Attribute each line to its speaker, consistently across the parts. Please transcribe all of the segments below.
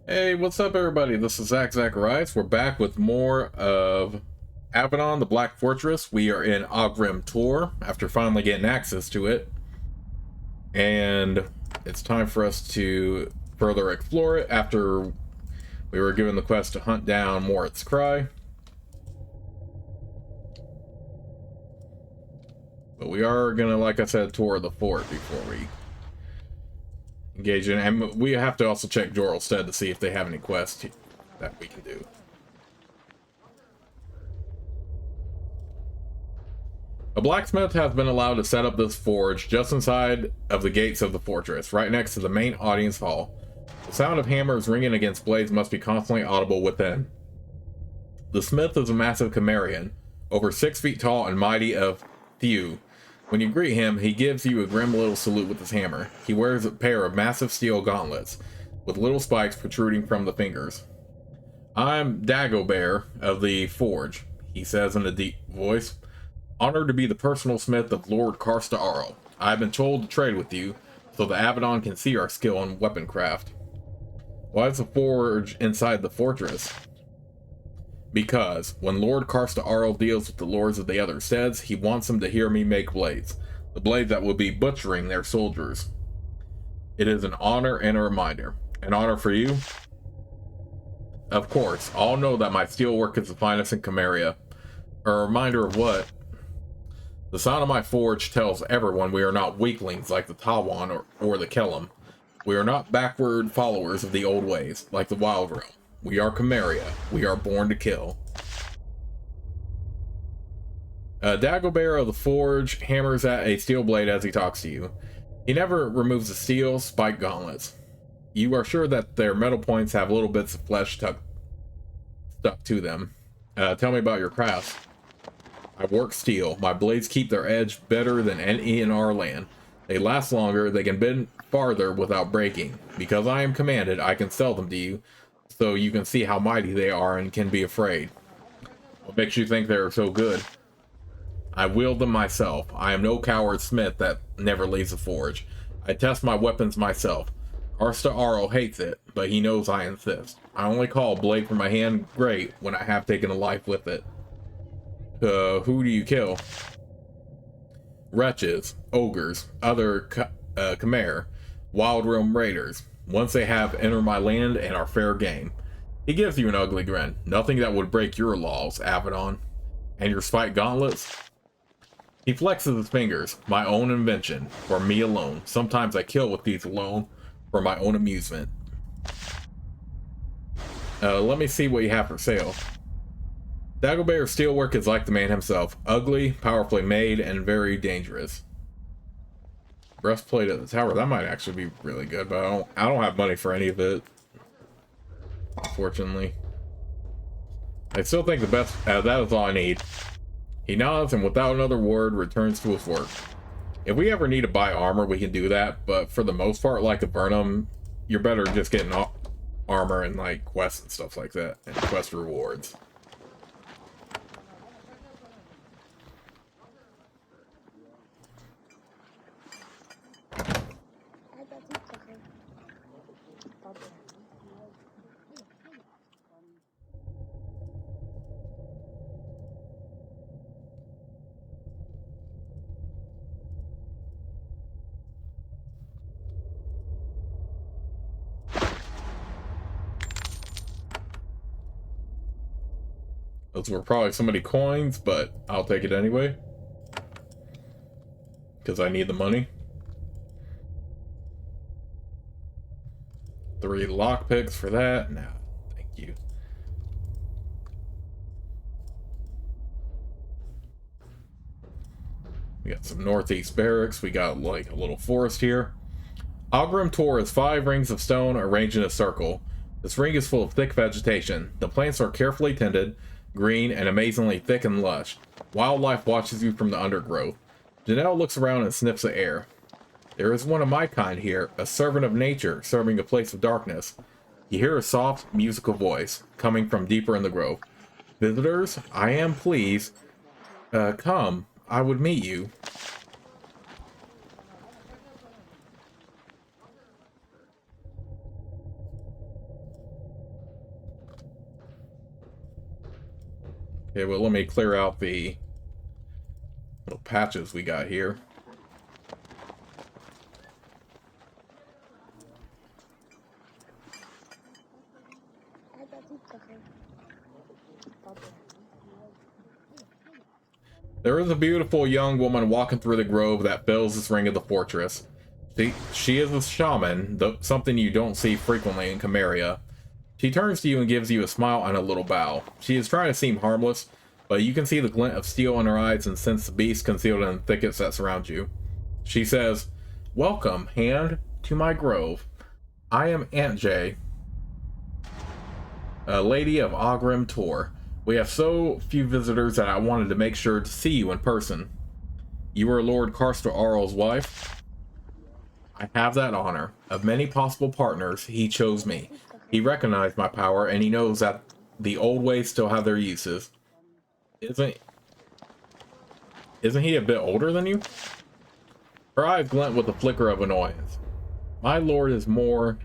Speaker 1: Hey, what's up, everybody? This is Zacharias. We're back with more of Avadon, the Black Fortress. We are in Ogrim Tor after finally getting access to it. And it's time for us to further explore it after we were given the quest to hunt down Moritz'Kri. But we are going to, like I said, tour the fort before we engage in. And we have to also check Joralstead to see if they have any quests that we can do. A blacksmith has been allowed to set up this forge just inside of the gates of the fortress, right next to the main audience hall. The sound of hammers ringing against blades must be constantly audible within. The smith is a massive Cimmerian, over 6 feet tall and mighty of thew. When you greet him, he gives you a grim little salute with his hammer. He wears a pair of massive steel gauntlets, with little spikes protruding from the fingers. "I'm Dagobert of the Forge," he says in a deep voice. "Honored to be the personal smith of Lord Karsta. I have been told to trade with you, so the Avadon can see our skill in weaponcraft." "Why is the forge inside the fortress?" "Because, when Lord Karsta deals with the lords of the other steads, he wants them to hear me make blades. The blades that will be butchering their soldiers. It is an honor and a reminder." "An honor for you?" "Of course, all know that my steelwork is the finest in Cimmeria." "A reminder of what?" "The sound of my forge tells everyone we are not weaklings like the Tawan or the Kellam. We are not backward followers of the old ways, like the Wild Realm. We are Cimmeria. We are born to kill." Dagobert of the Forge hammers at a steel blade as he talks to you. He never removes the steel spike gauntlets. You are sure that their metal points have little bits of flesh stuck to them. "Tell me about your crafts." "I work steel. My blades keep their edge better than any in our land. They last longer, they can bend farther without breaking. Because I am commanded, I can sell them to you, so you can see how mighty they are and can be afraid." "What makes you think they're so good?" "I wield them myself. I am no coward smith that never leaves the forge. I test my weapons myself. Karsta hates it, but he knows I insist. I only call a blade from my hand great when I have taken a life with it." "Who do you kill?" "Wretches, ogres, other Khmer, Wild Realm raiders. Once they have entered my land and are fair game." He gives you an ugly grin. "Nothing that would break your laws, Avadon." "And your spike gauntlets?" He flexes his fingers. "My own invention, for me alone. Sometimes I kill with these alone, for my own amusement." Let me see what you have for sale." Dagobert's steelwork is like the man himself, ugly, powerfully made, and very dangerous. Breastplate at the tower, that might actually be really good, but I don't have money for any of it, unfortunately. I still think the best, that is all I need. He nods and without another word returns to his work. If we ever need to buy armor, we can do that, but for the most part, like the Burnham, you're better just getting armor and like quests and stuff like that, and quest rewards. Those were probably so many coins, but I'll take it anyway. Because I need the money. 3 lockpicks for that. No, thank you. We got some northeast barracks. We got like a little forest here. Ogrim Tor is 5 rings of stone arranged in a circle. This ring is full of thick vegetation. The plants are carefully tended, green, and amazingly thick and lush. Wildlife watches you from the undergrowth. Janelle looks around and sniffs the air. "There is one of my kind here, a servant of nature, serving a place of darkness." You hear a soft, musical voice, coming from deeper in the grove. "Visitors, I am pleased. Come, I would meet you." Okay, well, let me clear out the little patches we got here. There is a beautiful young woman walking through the grove that fills this ring of the fortress. She is a shaman, something you don't see frequently in Camarilla. She turns to you and gives you a smile and a little bow. She is trying to seem harmless, but you can see the glint of steel in her eyes and sense the beast concealed in the thickets that surround you. She says, "Welcome, Hand, to my grove. I am Aunt Jay, a lady of Ogrim Tor. We have so few visitors that I wanted to make sure to see you in person. You are Lord Karstar Arl's wife. I have that honor. Of many possible partners, he chose me. He recognized my power, and he knows that the old ways still have their uses. Isn't he a bit older than you?" Her eyes glint with a flicker of annoyance. "My lord is more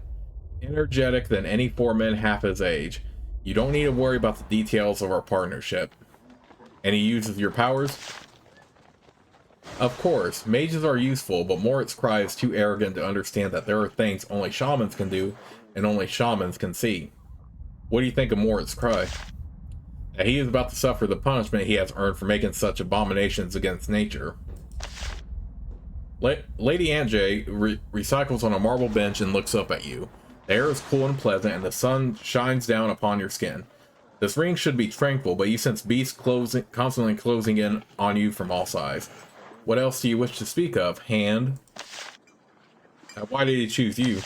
Speaker 1: energetic than any 4 men half his age. You don't need to worry about the details of our partnership." "And he uses your powers?" "Of course, mages are useful, but Moritz'Kri is too arrogant to understand that there are things only shamans can do, and only shamans can see." "What do you think of Moritz'Kri?" "That he is about to suffer the punishment he has earned for making such abominations against nature." Lady Antje recycles on a marble bench and looks up at you. The air is cool and pleasant, and the sun shines down upon your skin. This ring should be tranquil, but you sense beasts constantly closing in on you from all sides. "What else do you wish to speak of, Hand?" "Why did he choose you?"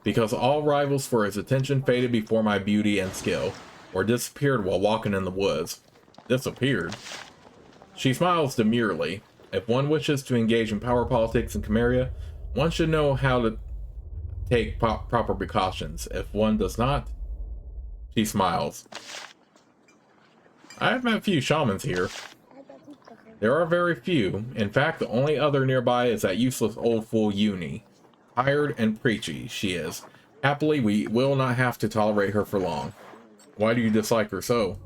Speaker 1: "Because all rivals for his attention faded before my beauty and skill, or disappeared while walking in the woods." "Disappeared?" She smiles demurely. "If one wishes to engage in power politics in Camarilla, one should know how to take proper precautions. If one does not..." She smiles. "I've met few shamans here." "There are very few. In fact, the only other nearby is that useless old fool Uni. Tired and preachy, she is. Happily, we will not have to tolerate her for long." "Why do you dislike her so?"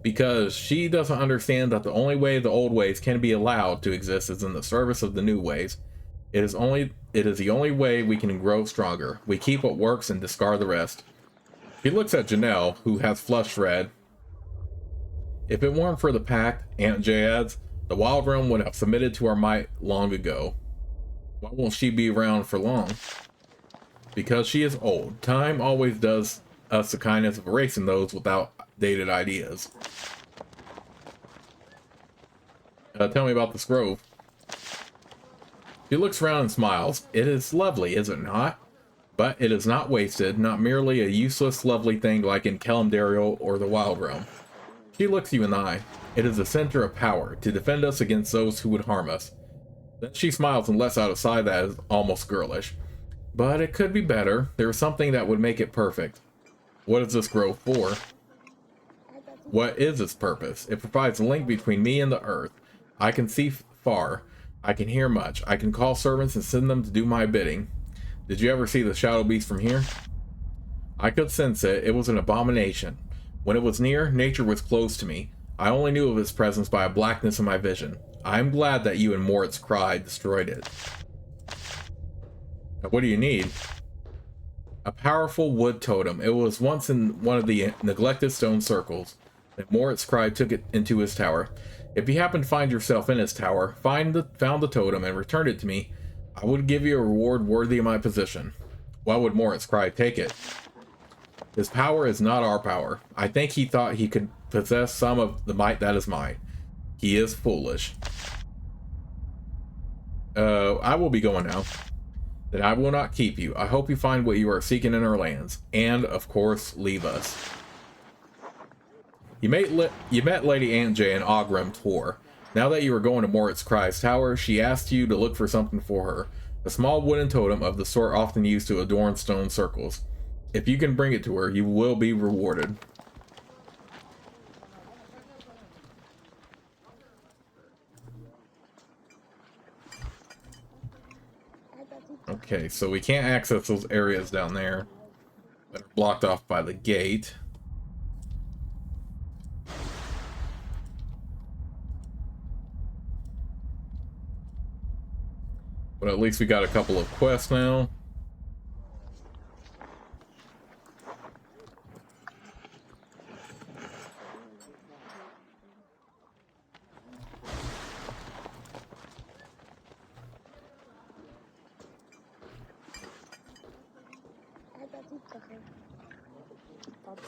Speaker 1: "Because she doesn't understand that the only way the old ways can be allowed to exist is in the service of the new ways. It is the only way we can grow stronger. We keep what works and discard the rest." He looks at Janelle, who has flushed red. "If it weren't for the pact," Aunt Jay adds, "the Wild Realm would have submitted to our might long ago." "Why won't she be around for long?" "Because she is old. Time always does us the kindness of erasing those without dated ideas." Tell me about this grove." He looks around and smiles. "It is lovely, is it not? But it is not wasted, not merely a useless, lovely thing like in Kalimdariel or the Wild Realm." She looks you in the eye. "It is a center of power, to defend us against those who would harm us." Then she smiles and lets out a sigh that is almost girlish. "But it could be better. There is something that would make it perfect." "What is this grove for?" "What is its purpose? It provides a link between me and the earth. I can see far. I can hear much. I can call servants and send them to do my bidding. Did you ever see the shadow beast from here?" "I could sense it. It was an abomination. When it was near, nature was closed to me. I only knew of its presence by a blackness in my vision. I am glad that you and Moritz'Kri destroyed it." "What do you need?" "A powerful wood totem. It was once in one of the neglected stone circles. Then Moritz'Kri took it into his tower. If you happen to find yourself in his tower, found the totem, and returned it to me, I would give you a reward worthy of my position." "Why would Moritz'Kri take it?" "His power is not our power. I think he thought he could possess some of the might that is mine. He is foolish." I will be going now." "Then I will not keep you. I hope you find what you are seeking in our lands. And, of course, leave us." You met Lady Antje in Ogrim Tor. Now that you are going to Moritz'Kri's tower, she asked you to look for something for her. A small wooden totem of the sort often used to adorn stone circles. If you can bring it to her, you will be rewarded. Okay, so we can't access those areas down there that are blocked off by the gate. But at least we got a couple of quests now.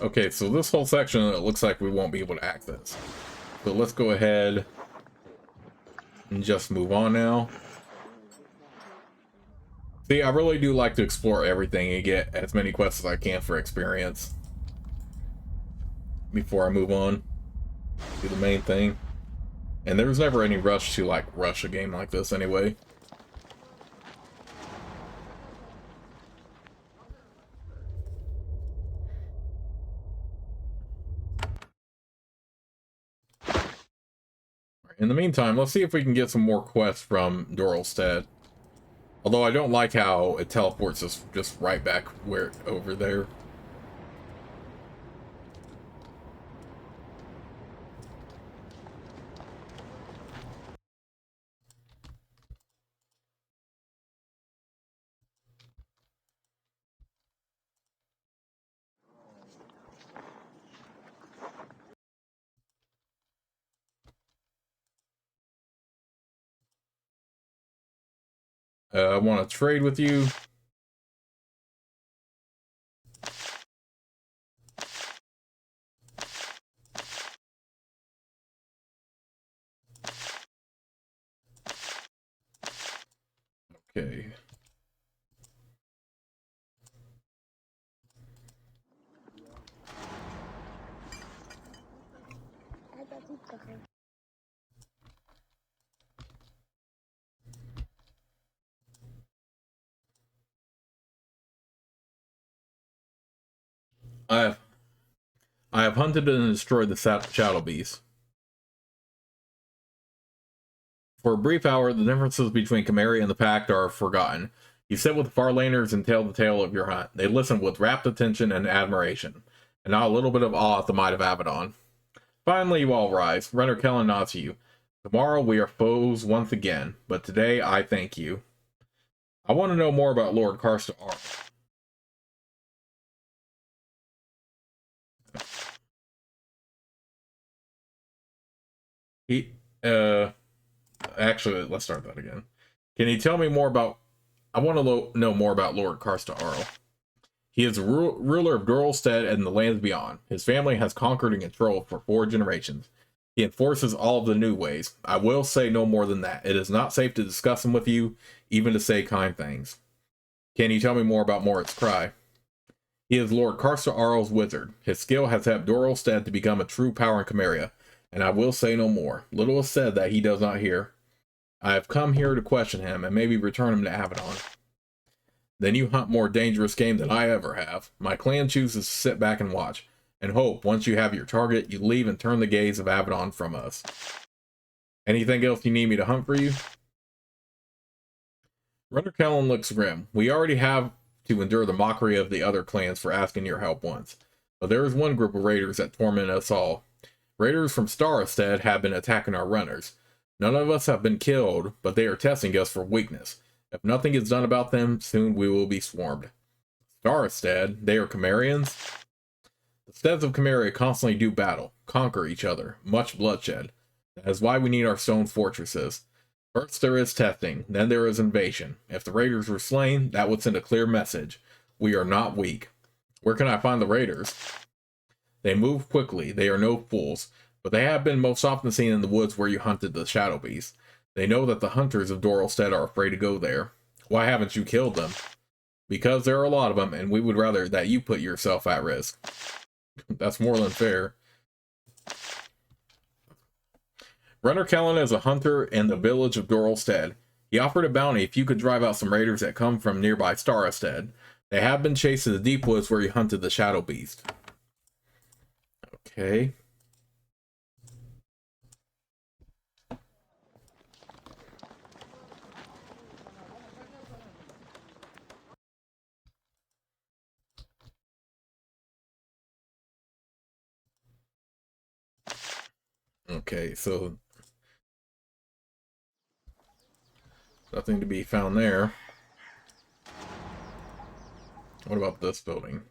Speaker 1: Okay, so this whole section, it looks like we won't be able to access. So let's go ahead and just move on now. See, I really do like to explore everything and get as many quests as I can for experience before I move on to the main thing. And there's never any rush to, like, rush a game like this anyway. In the meantime, let's see if we can get some more quests from Doralstead. Although I don't like how it teleports us just right back where over there. I want to trade with you. Okay. I have hunted and destroyed the shadow beast. For a brief hour, the differences between Chimera and the Pact are forgotten. You sit with the Farlaners and tell the tale of your hunt. They listen with rapt attention and admiration, and not a little bit of awe at the might of Avadon. Finally, you all rise. Runner Kellen nods to you. Tomorrow we are foes once again, but today I thank you. I want to know more about Lord Karsta Arl. He, actually, let's start that again. Can you tell me more about... I want to know more about Lord Karsta Arl. He is ruler of Doralstead and the lands beyond. His family has conquered and controlled for 4 generations. He enforces all of the new ways. I will say no more than that. It is not safe to discuss them with you, even to say kind things. Can you tell me more about Moritz'Kri? He is Lord Karsta Arl's wizard. His skill has helped Doralstead to become a true power in Chimera, and I will say no more. Little is said that he does not hear. I have come here to question him and maybe return him to Avadon. Then you hunt more dangerous game than I ever have. My clan chooses to sit back and watch, and hope once you have your target, you leave and turn the gaze of Avadon from us. Anything else you need me to hunt for you? Runner Kellen looks grim. We already have to endure the mockery of the other clans for asking your help once. But there is one group of raiders that torment us all. Raiders from Starstead have been attacking our runners. None of us have been killed, but they are testing us for weakness. If nothing is done about them, soon we will be swarmed. Starstead, they are Chimerians? The steads of Chimera constantly do battle, conquer each other, much bloodshed. That is why we need our stone fortresses. First there is testing, then there is invasion. If the raiders were slain, that would send a clear message. We are not weak. Where can I find the raiders? They move quickly, they are no fools, but they have been most often seen in the woods where you hunted the shadow beast. They know that the hunters of Doralstead are afraid to go there. Why haven't you killed them? Because there are a lot of them, and we would rather that you put yourself at risk. That's more than fair. Runner Kellen is a hunter in the village of Doralstead. He offered a bounty if you could drive out some raiders that come from nearby Starstead. They have been chased to the deep woods where you hunted the shadow beast. Okay. Okay, so Nothing to be found there. What about this building?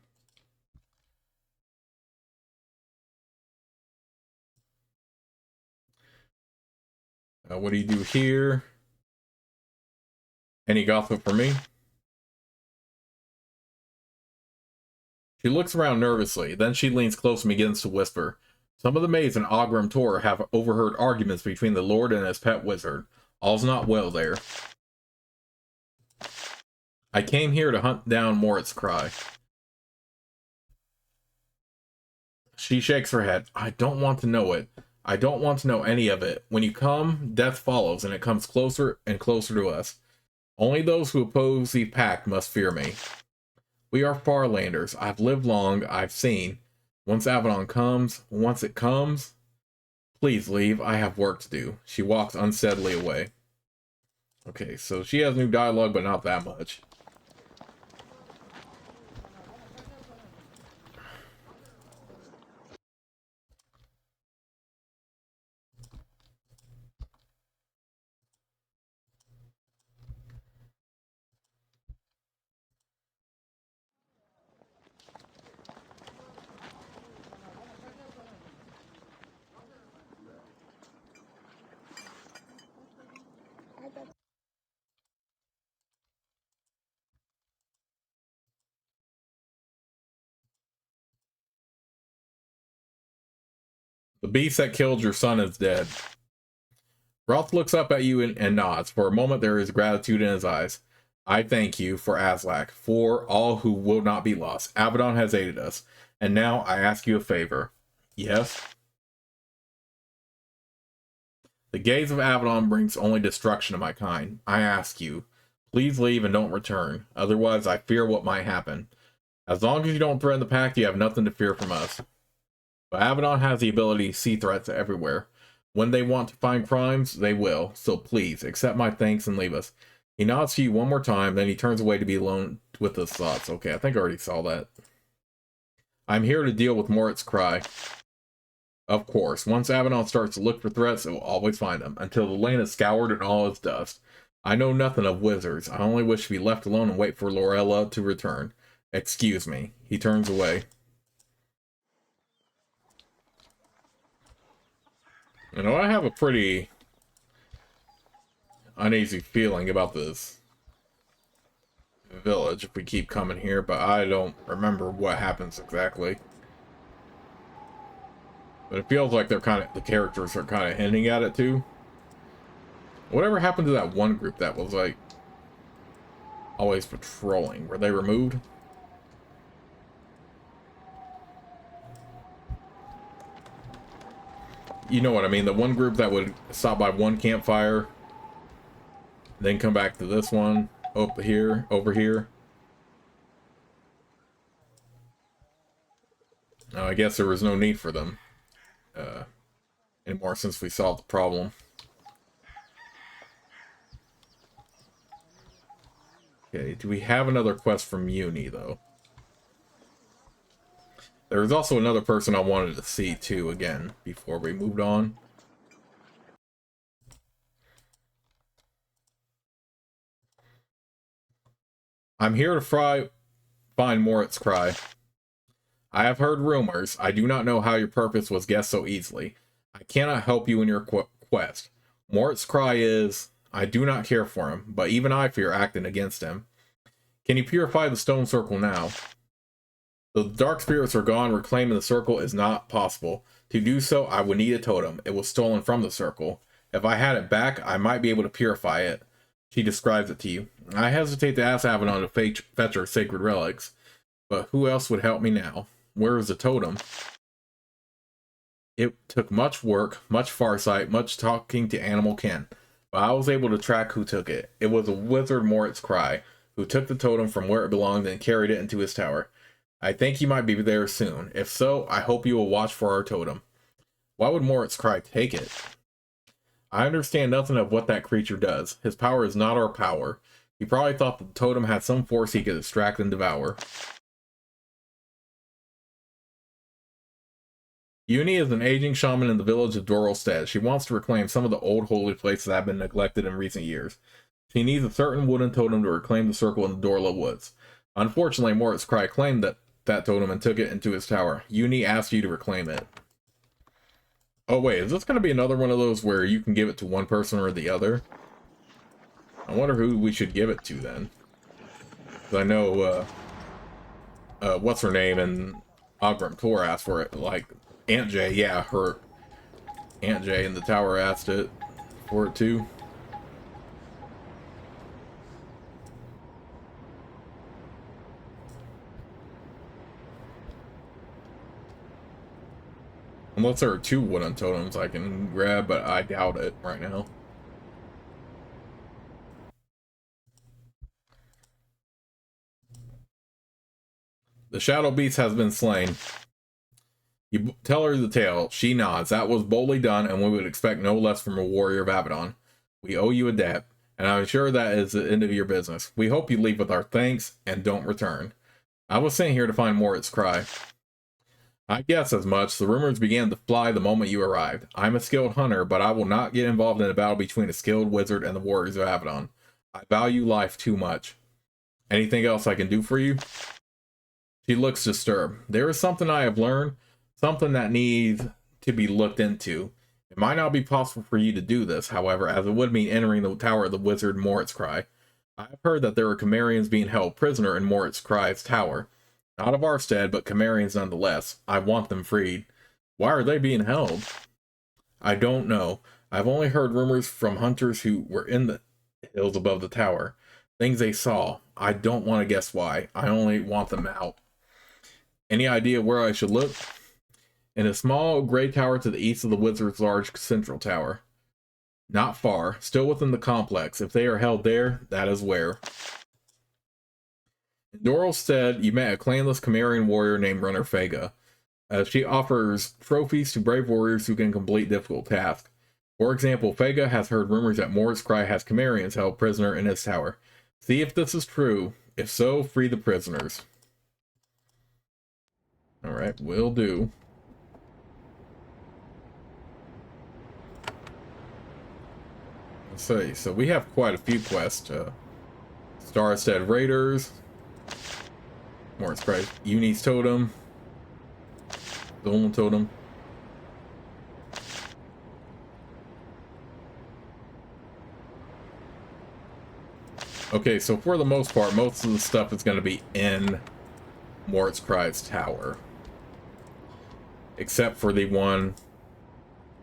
Speaker 1: What do you do here? Any gossip for me? She looks around nervously. Then she leans close and begins to whisper. Some of the maids in Ogram Tor have overheard arguments between the Lord and his pet wizard. All's not well there. I came here to hunt down Moritz'Kri. She shakes her head. I don't want to know it. I don't want to know any of it. When you come, death follows, and it comes closer and closer to us. Only those who oppose the pact must fear me. We are Farlanders. I've lived long. I've seen. Once Avadon comes, once it comes, please leave. I have work to do. She walks unsteadily away. Okay, so she has new dialogue, but not that much. The beast that killed your son is dead. Roth looks up at you and nods. For a moment, there is gratitude in his eyes. I thank you for Aslak, for all who will not be lost. Avadon has aided us, and now I ask you a favor. Yes? The gaze of Avadon brings only destruction to my kind. I ask you, please leave and don't return. Otherwise, I fear what might happen. As long as you don't threaten the pact, you have nothing to fear from us. But Avadon has the ability to see threats everywhere. When they want to find crimes, they will. So please, accept my thanks and leave us. He nods to you one more time, then he turns away to be alone with his thoughts. Okay, I think I already saw that. I'm here to deal with Moritz'Kri. Of course, once Avadon starts to look for threats, it will always find them, until the land is scoured and all is dust. I know nothing of wizards. I only wish to be left alone and wait for Lorella to return. Excuse me. He turns away. You know, I have a pretty uneasy feeling about this village if we keep coming here, but I don't remember what happens exactly. But it feels like the characters are kind of hinting at it too. Whatever happened to that one group that was like always patrolling? Were they removed? You know what I mean, the one group that would stop by one campfire, then come back to this one, over here. I guess there was no need for them anymore since we solved the problem. Okay, do we have another quest from Uni, though? There was also another person I wanted to see, too, again, before we moved on. I'm here to find Moritz'Kri. I have heard rumors. I do not know how your purpose was guessed so easily. I cannot help you in your quest. Moritz'Kri is... I do not care for him, but even I fear acting against him. Can you purify the stone circle now? Though the dark spirits are gone, reclaiming the circle is not possible. To do so, I would need a totem. It was stolen from the circle. If I had it back, I might be able to purify it. She describes it to you. I hesitate to ask Avadon to fetch her sacred relics, but who else would help me now? Where is the totem? It took much work, much farsight, much talking to animal kin, but I was able to track who took it. It was a wizard Moritz'Kri, who took the totem from where it belonged and carried it into his tower. I think he might be there soon. If so, I hope you will watch for our totem. Why would Moritz'Kri take it? I understand nothing of what that creature does. His power is not our power. He probably thought the totem had some force he could extract and devour. Uni is an aging shaman in the village of Doralstead. She wants to reclaim some of the old holy places that have been neglected in recent years. She needs a certain wooden totem to reclaim the circle in the Dorla Woods. Unfortunately, Moritz'Kri claimed that totem and took it into his tower. Uni asked you to reclaim it. Oh wait, is this going to be another one of those where you can give it to one person or the other? I wonder who we should give it to then. I know, what's her name, and Ogrim Tor asked for it. Like, Aunt J, yeah, her Aunt J in the tower asked it for it too. Unless there are two wooden totems I can grab, but I doubt it right now. The Shadow Beast has been slain. You tell her the tale. She nods. That was boldly done, and we would expect no less from a warrior of Avadon. We owe you a debt, and I'm sure that is the end of your business. We hope you leave with our thanks and don't return. I was sent here to find Moritz'Kri. I guess as much. The rumors began to fly the moment you arrived. I'm a skilled hunter, but I will not get involved in a battle between a skilled wizard and the warriors of Avadon. I value life too much. Anything else I can do for you? She looks disturbed. There is something I have learned, something that needs to be looked into. It might not be possible for you to do this, however, as it would mean entering the tower of the wizard Moritz'Kri. I have heard that there are Cimmerians being held prisoner in Moritz'Kri's tower. Not of our stead, but Cimmerians nonetheless. I want them freed. Why are they being held? I don't know. I've only heard rumors from hunters who were in the hills above the tower. Things they saw. I don't want to guess why. I only want them out. Any idea where I should look? In a small gray tower to the east of the wizard's large central tower. Not far. Still within the complex. If they are held there, that is where. In Doral's stead, you met a clanless Cimmerian warrior named Runner Fega. She offers trophies to brave warriors who can complete difficult tasks. For example, Fega has heard rumors that Moritz'Kri has Cimmerians held prisoner in his tower. See if this is true. If so, free the prisoners. Alright, will do. Let's see, so we have quite a few quests. Starstead Raiders. Moritz'Kri. Uni's Totem. Dolan Totem. Okay, so for the most part, most of the stuff is going to be in Moritz'Kri's tower. Except for the one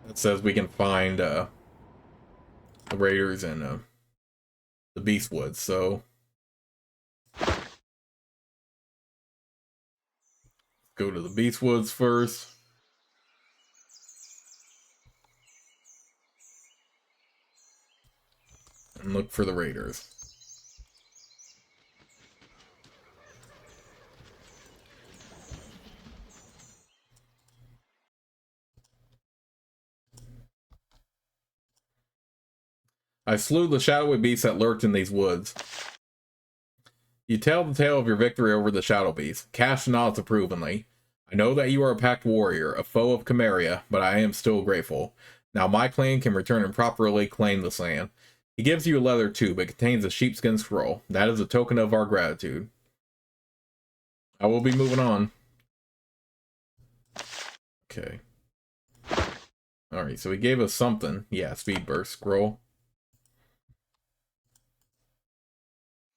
Speaker 1: that says we can find the Raiders in the Beastwoods, so... Go to the Beastwoods first. And look for the Raiders. I slew the shadowy beasts that lurked in these woods. You tell the tale of your victory over the shadow beast. Cash nods approvingly. I know that you are a packed warrior, a foe of Cimmeria, but I am still grateful. Now my clan can return and properly claim this land. He gives you a leather tube. It contains a sheepskin scroll. That is a token of our gratitude. I will be moving on. Okay. Alright, so he gave us something. Yeah, speed burst scroll.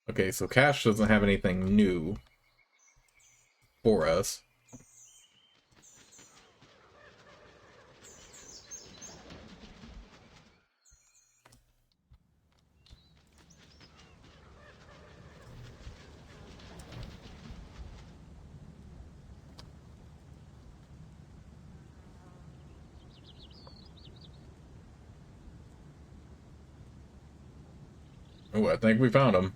Speaker 1: Okay, so Cash doesn't have anything new for us. Oh, I think we found him.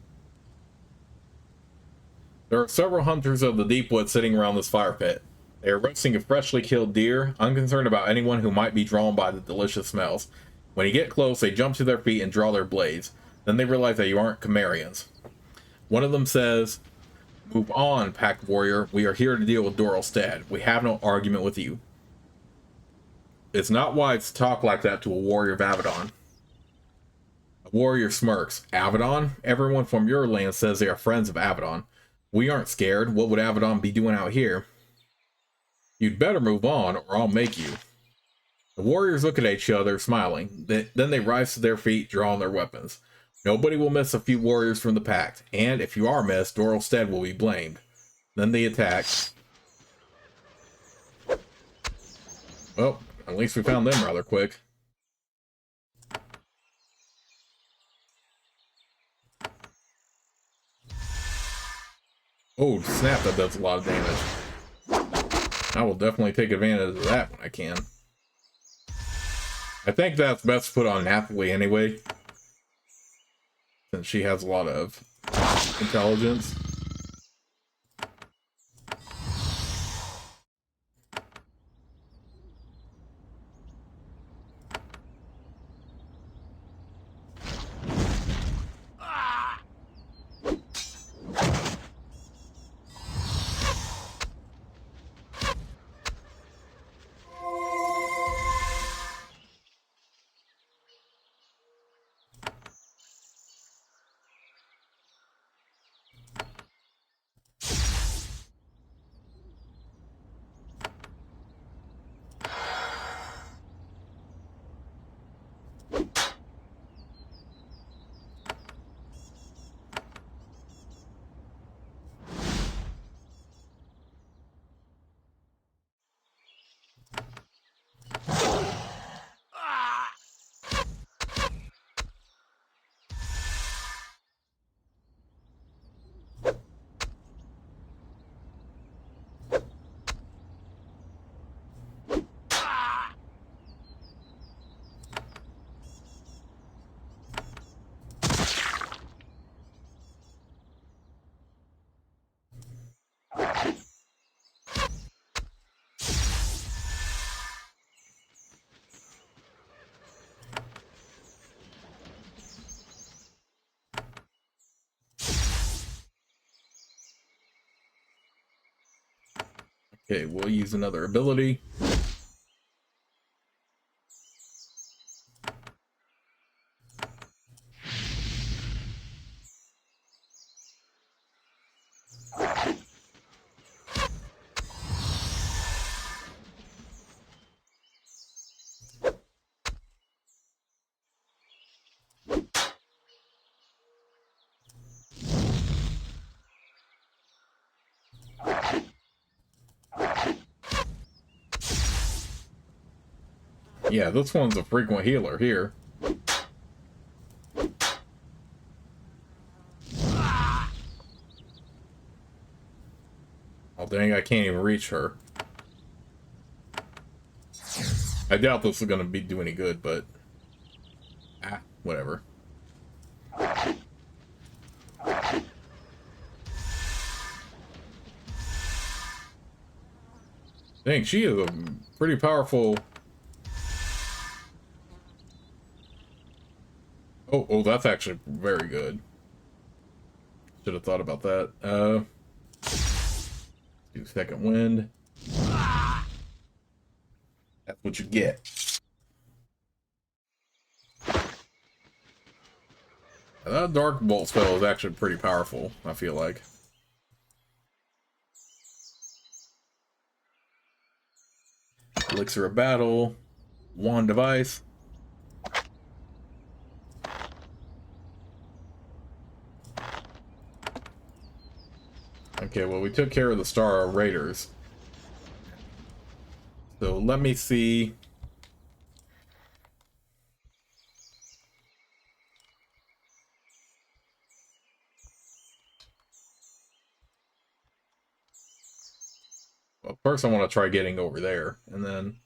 Speaker 1: There are several hunters of the Deepwood sitting around this fire pit. They are roasting a freshly killed deer, unconcerned about anyone who might be drawn by the delicious smells. When you get close, they jump to their feet and draw their blades. Then they realize that you aren't Cimmerians. One of them says, "Move on, packed warrior. We are here to deal with Doral's stead. We have no argument with you." It's not wise to talk like that to a warrior of Avadon. A warrior smirks. Avadon? Everyone from your land says they are friends of Avadon. We aren't scared. What would Avadon be doing out here? You'd better move on, or I'll make you. The warriors look at each other, smiling. Then they rise to their feet, drawing their weapons. Nobody will miss a few warriors from the pact, and if you are missed, Doralstead will be blamed. Then they attack. Well, at least we found them rather quick. Oh, snap, that does a lot of damage. I will definitely take advantage of that when I can. I think that's best to put on Nathalie anyway, since she has a lot of intelligence. Okay, we'll use another ability. Yeah, this one's a frequent healer here. Oh dang, I can't even reach her. I doubt this is gonna do any good, but whatever. Dang, she is a pretty powerful. Oh, that's actually very good. Should have thought about that. Do second wind. That's what you get. That dark bolt spell is actually pretty powerful, I feel like. Elixir of battle. Wand device. Okay, well, we took care of the Star Raiders. So let me see. Well, first I want to try getting over there, and then...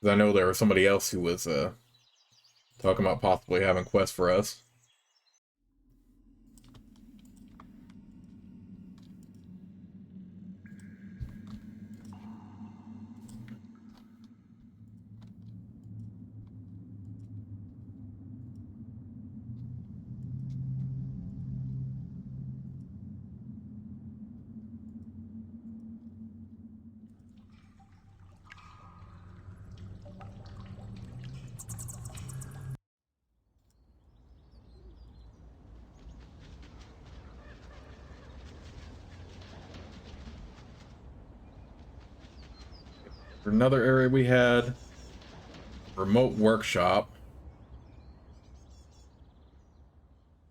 Speaker 1: because I know there was somebody else who was talking about possibly having quests for us. For another area we had remote workshop.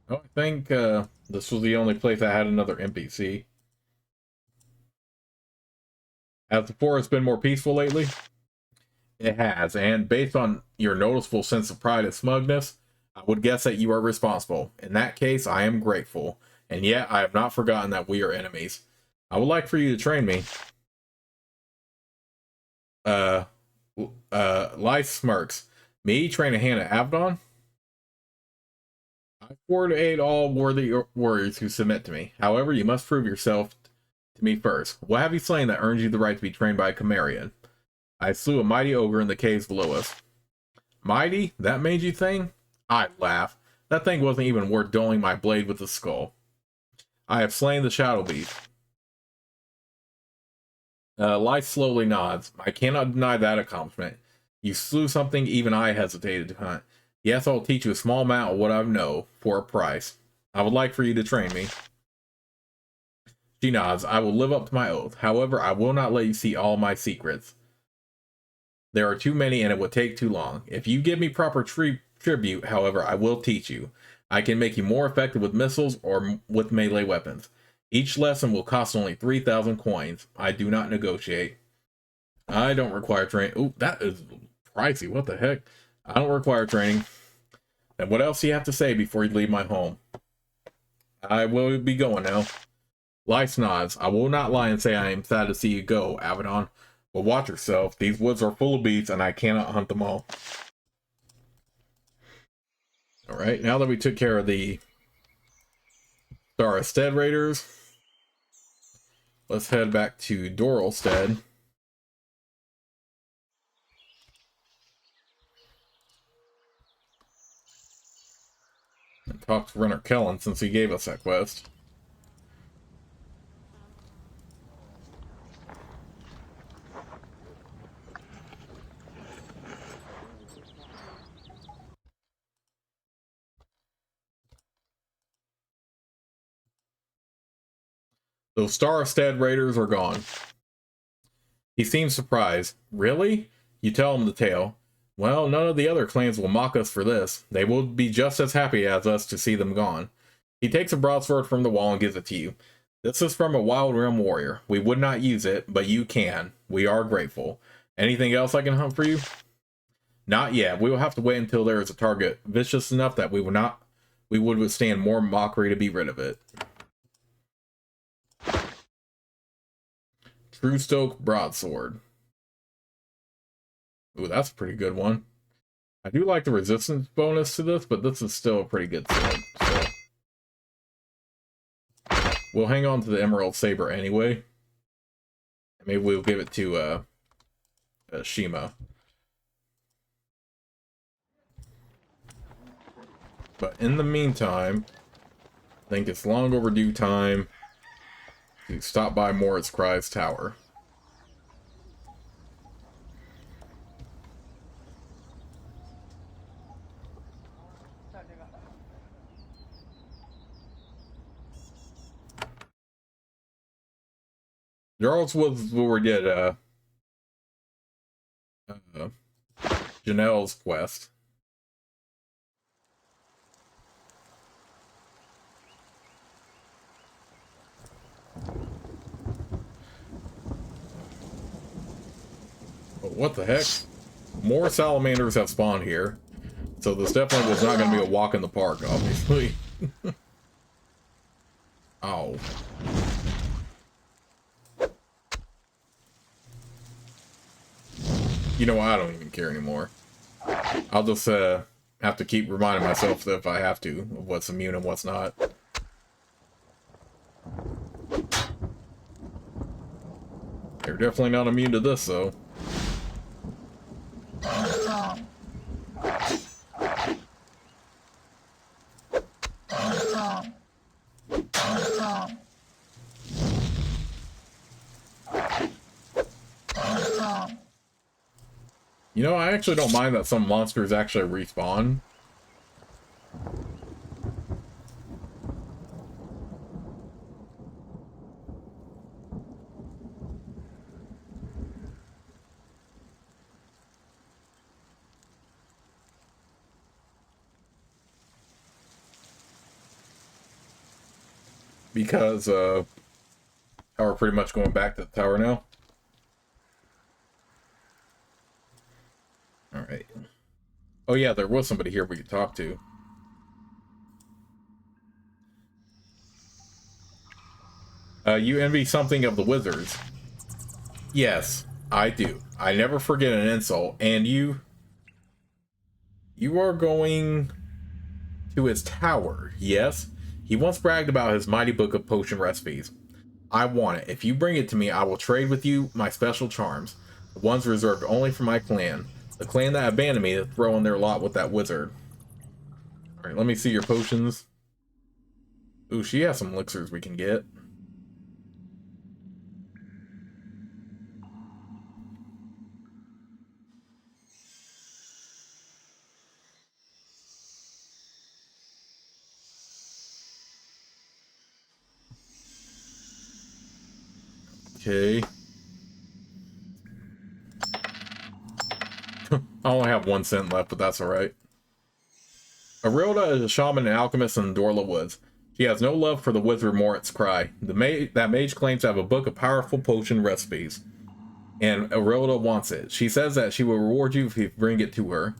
Speaker 1: Oh, I think this was the only place that had another NPC. Has the forest been more peaceful lately? It has, and based on your noticeable sense of pride and smugness, I would guess that you are responsible. In that case, I am grateful, and yet I have not forgotten that we are enemies. I would like for you to train me. Life smirks. Me train a hand at Avadon? I forward aid all worthy warriors who submit to me. However, you must prove yourself to me first. What have you slain that earns you the right to be trained by a Cimmerian? I slew a mighty ogre in the caves below us. Mighty? That mangy thing? I laugh. That thing wasn't even worth dulling my blade with the skull. I have slain the shadow beast. Life slowly nods. I cannot deny that accomplishment. You slew something even I hesitated to hunt. Yes, I'll teach you a small amount of what I know for a price. I would like for you to train me. She nods. I will live up to my oath. However, I will not let you see all my secrets. There are too many and it would take too long. If you give me proper tribute, however, I will teach you. I can make you more effective with missiles or with melee weapons. Each lesson will cost only 3,000 coins. I do not negotiate. I don't require training. Ooh, that is pricey. What the heck? I don't require training. And what else do you have to say before you leave my home? I will be going now. Lice nods. I will not lie and say I am sad to see you go, Avadon. But watch yourself. These woods are full of beasts and I cannot hunt them all. Alright, now that we took care of the Starstead Raiders, let's head back to Doralstead. And talk to Renner Kellen since he gave us that quest. Those Starstead Raiders are gone. He seems surprised. Really? You tell him the tale. Well, none of the other clans will mock us for this. They will be just as happy as us to see them gone. He takes a broadsword from the wall and gives it to you. This is from a Wild Realm warrior. We would not use it, but you can. We are grateful. Anything else I can hunt for you? Not yet. We will have to wait until there is a target vicious enough that we would withstand more mockery to be rid of it. True Stoke Broadsword. Ooh, that's a pretty good one. I do like the resistance bonus to this, but this is still a pretty good sword. So we'll hang on to the Emerald Saber anyway. Maybe we'll give it to Shima. But in the meantime, I think it's long overdue time to stop by Moritz'Kri's tower. Jarls was where we did Janelle's quest. But what the heck? More salamanders have spawned here. So this definitely was not going to be a walk in the park, obviously. Ow. You know what? I don't even care anymore. I'll just have to keep reminding myself that if I have to, of what's immune and what's not. They're definitely not immune to this, though. You know, I actually don't mind that some monsters actually respawn. because we're pretty much going back to the tower now. All right. Oh yeah, there was somebody here we could talk to. You envy something of the wizards. Yes, I do. I never forget an insult. And you are going to his tower, yes? He once bragged about his mighty book of potion recipes. I want it. If you bring it to me, I will trade with you my special charms. The ones reserved only for my clan. The clan that abandoned me to throw in their lot with that wizard. Alright, let me see your potions. Ooh, she has some elixirs we can get. Okay. I only have 1 cent left, but that's alright. Arilda is a shaman and alchemist in the Dorla Woods. She has no love for the wizard Moritz'Kri. That mage claims to have a book of powerful potion recipes, and Arilda wants it. She says that she will reward you if you bring it to her.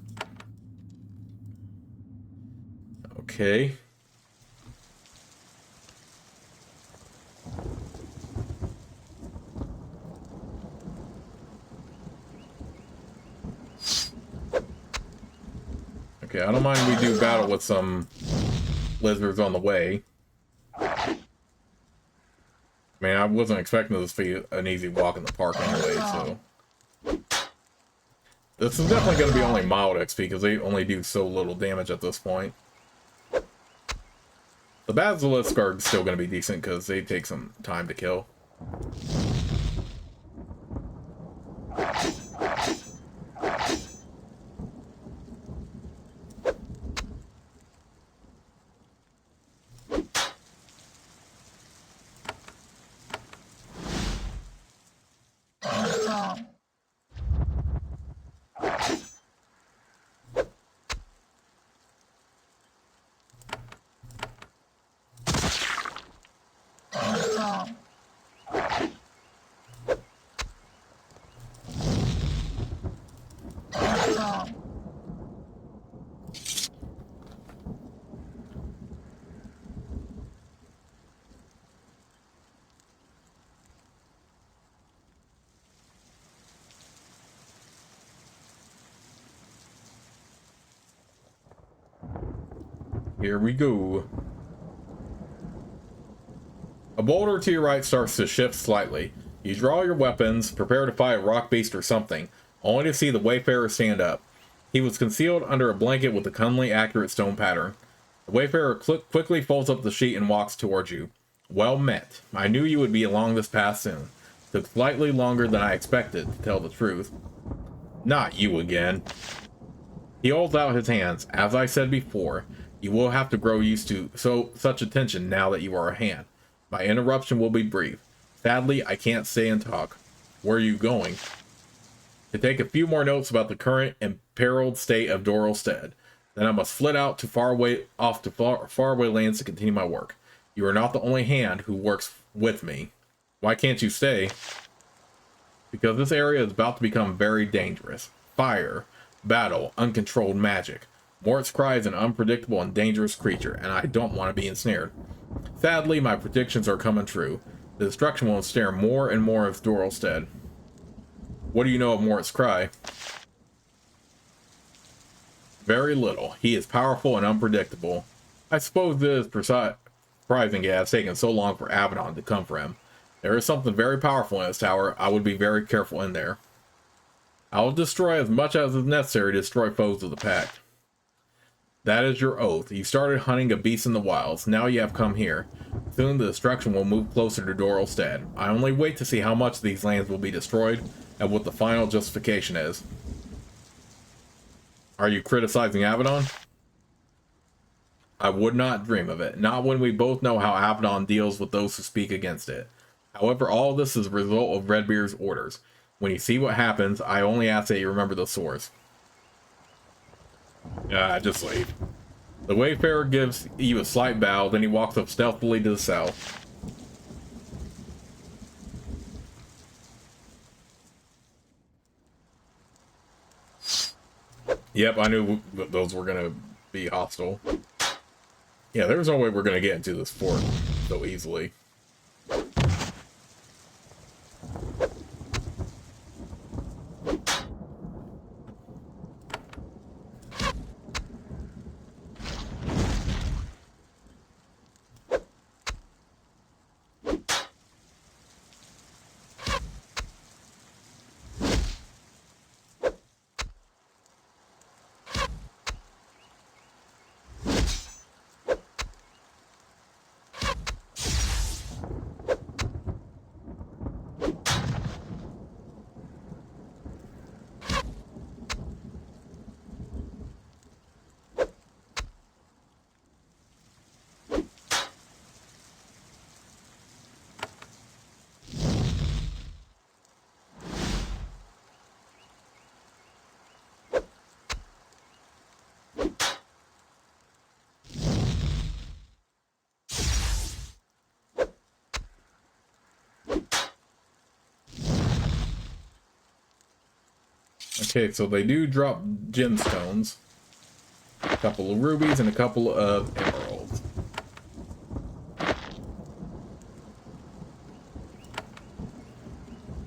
Speaker 1: Okay. Okay, I don't mind we do battle with some lizards on the way. Man, I wasn't expecting this to be an easy walk in the park anyway, so... This is definitely going to be only mild XP, because they only do so little damage at this point. The Basilisk are still going to be decent, because they take some time to kill. Here we go. A boulder to your right starts to shift slightly. You draw your weapons, prepare to fight a rock beast or something, only to see the Wayfarer stand up. He was concealed under a blanket with a cunningly accurate stone pattern. The Wayfarer quickly folds up the sheet and walks towards you. Well met. I knew you would be along this path soon. Took slightly longer than I expected, to tell the truth. Not you again. He holds out his hands. As I said before, you will have to grow used to such attention now that you are a hand. My interruption will be brief. Sadly, I can't stay and talk. Where are you going? To take a few more notes about the current imperiled state of Doralstead. Then I must flit out to faraway lands to continue my work. You are not the only hand who works with me. Why can't you stay? Because this area is about to become very dangerous. Fire, battle, uncontrolled magic. Moritz'Kri is an unpredictable and dangerous creature, and I don't want to be ensnared. Sadly, my predictions are coming true. The destruction will ensnare more and more of Doralstead. What do you know of Moritz'Kri? Very little. He is powerful and unpredictable. I suppose it is surprising it has taken so long for Avadon to come for him. There is something very powerful in his tower. I would be very careful in there. I will destroy as much as is necessary to destroy foes of the pact. That is your oath. You started hunting a beast in the wilds. Now you have come here. Soon the destruction will move closer to Doralstead. I only wait to see how much of these lands will be destroyed and what the final justification is. Are you criticizing Avadon? I would not dream of it. Not when we both know how Avadon deals with those who speak against it. However, all of this is a result of Redbeard's orders. When you see what happens, I only ask that you remember the source. Just leave. The Wayfarer gives you a slight bow, then he walks up stealthily to the south. Yep, I knew those were gonna be hostile. Yeah, there's no way we're gonna get into this fort so easily. Okay, so they do drop gemstones, a couple of rubies, and a couple of emeralds.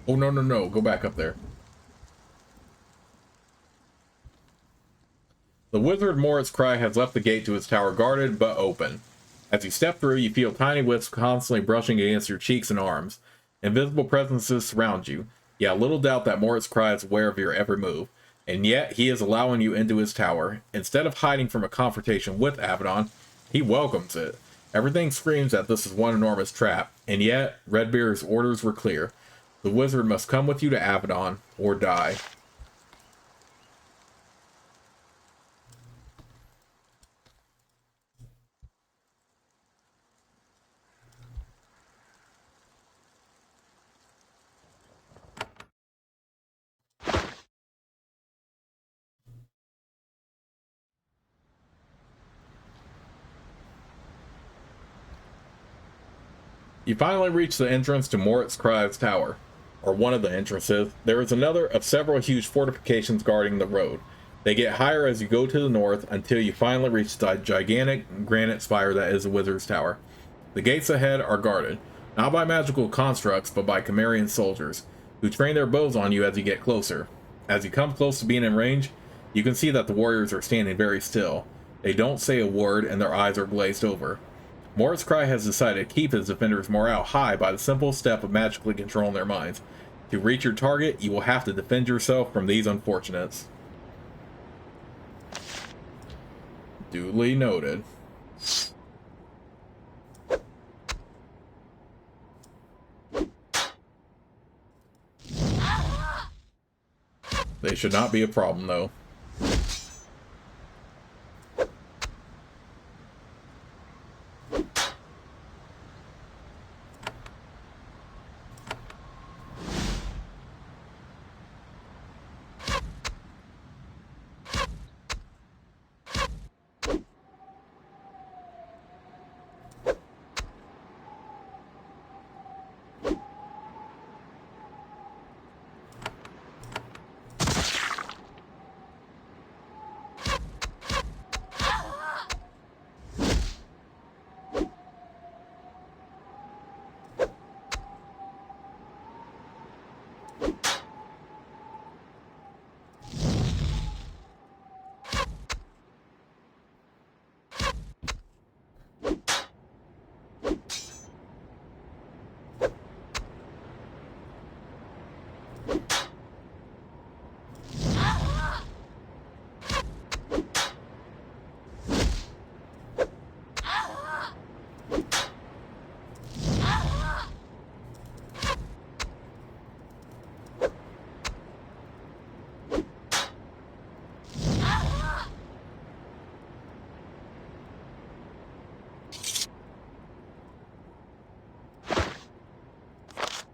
Speaker 1: Oh, no, no, no. Go back up there. The wizard Moritz'Kri has left the gate to his tower guarded, but open. As you step through, you feel tiny wisps constantly brushing against your cheeks and arms. Invisible presences surround you. Yeah, little doubt that Moritz'Kri is aware of your every move. And yet, he is allowing you into his tower. Instead of hiding from a confrontation with Avadon, he welcomes it. Everything screams that this is one enormous trap. And yet, Redbeard's orders were clear. The wizard must come with you to Avadon, or die. You finally reach the entrance to Moritz'Kri's tower, or one of the entrances. There is another of several huge fortifications guarding the road. They get higher as you go to the north until you finally reach the gigantic granite spire that is the wizard's tower. The gates ahead are guarded, not by magical constructs, but by Cimmerian soldiers, who train their bows on you as you get closer. As you come close to being in range, you can see that the warriors are standing very still. They don't say a word and their eyes are glazed over. Moritz'Kri has decided to keep his defenders' morale high by the simple step of magically controlling their minds. To reach your target, you will have to defend yourself from these unfortunates. Duly noted. They should not be a problem, though.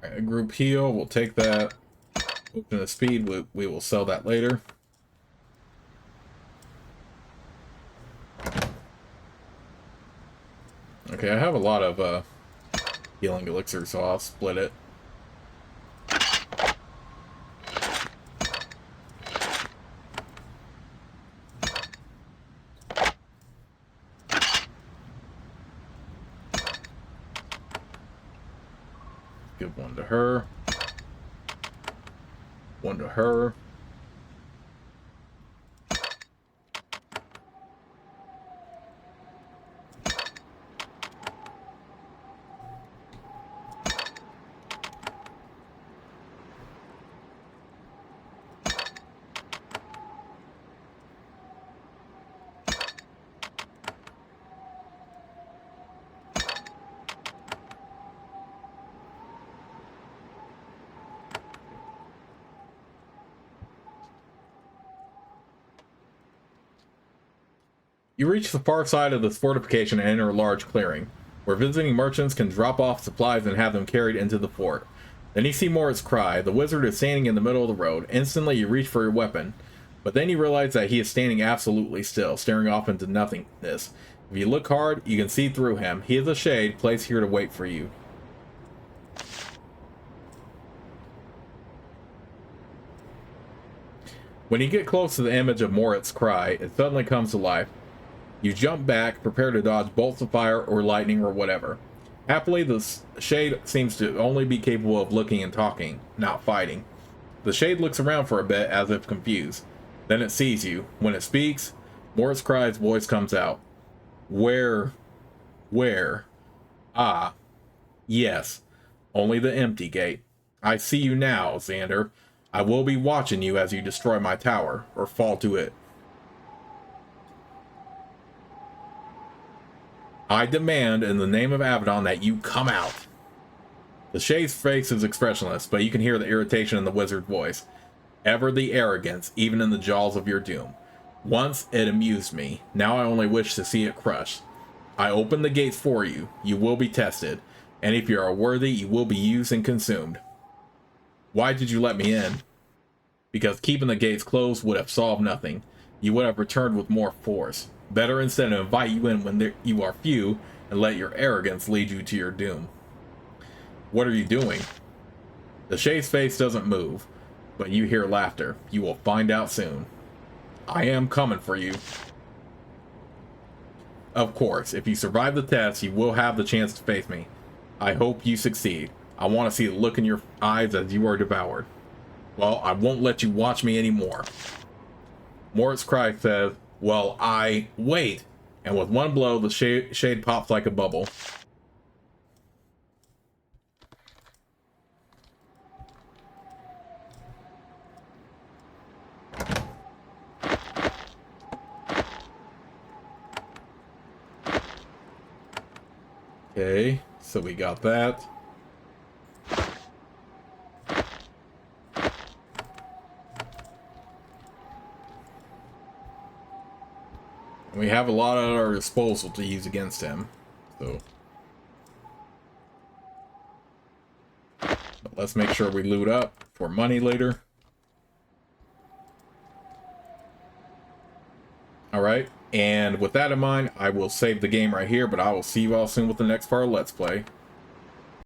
Speaker 1: A group heal, we'll take that. Open the speed, we will sell that later. Okay, I have a lot of healing elixir, so I'll split it. Give one to her. One to her. You reach the far side of this fortification and enter a large clearing, where visiting merchants can drop off supplies and have them carried into the fort. Then you see Moritz'Kri. The wizard is standing in the middle of the road. Instantly you reach for your weapon, but then you realize that he is standing absolutely still, staring off into nothingness. If you look hard, you can see through him. He is a shade placed here to wait for you. When you get close to the image of Moritz'Kri, it suddenly comes to life. You jump back, prepare to dodge bolts of fire or lightning or whatever. Happily, the shade seems to only be capable of looking and talking, not fighting. The shade looks around for a bit as if confused. Then it sees you. When it speaks, Moritz'Kri's voice comes out. Where? Ah, yes. Only the empty gate. I see you now, Xander. I will be watching you as you destroy my tower, or fall to it. I demand in the name of Avadon that you come out. The shade's face is expressionless, but you can hear the irritation in the wizard's voice. Ever the arrogance, even in the jaws of your doom. Once it amused me, now I only wish to see it crushed. I open the gates for you, you will be tested, and if you are worthy, you will be used and consumed. Why did you let me in? Because keeping the gates closed would have solved nothing. You would have returned with more force. Better instead to invite you in when you are few and let your arrogance lead you to your doom. What are you doing? The shade's face doesn't move, but you hear laughter. You will find out soon. I am coming for you. Of course, if you survive the test, you will have the chance to face me. I hope you succeed. I want to see the look in your eyes as you are devoured. Well, I won't let you watch me anymore. Moritz'Kri says, well, wait. And with one blow, the shade pops like a bubble. Okay, so we got that. We have a lot at our disposal to use against him, so but let's make sure we loot up for money later. Alright, and with that in mind, I will save the game right here, but I will see you all soon with the next part of Let's Play.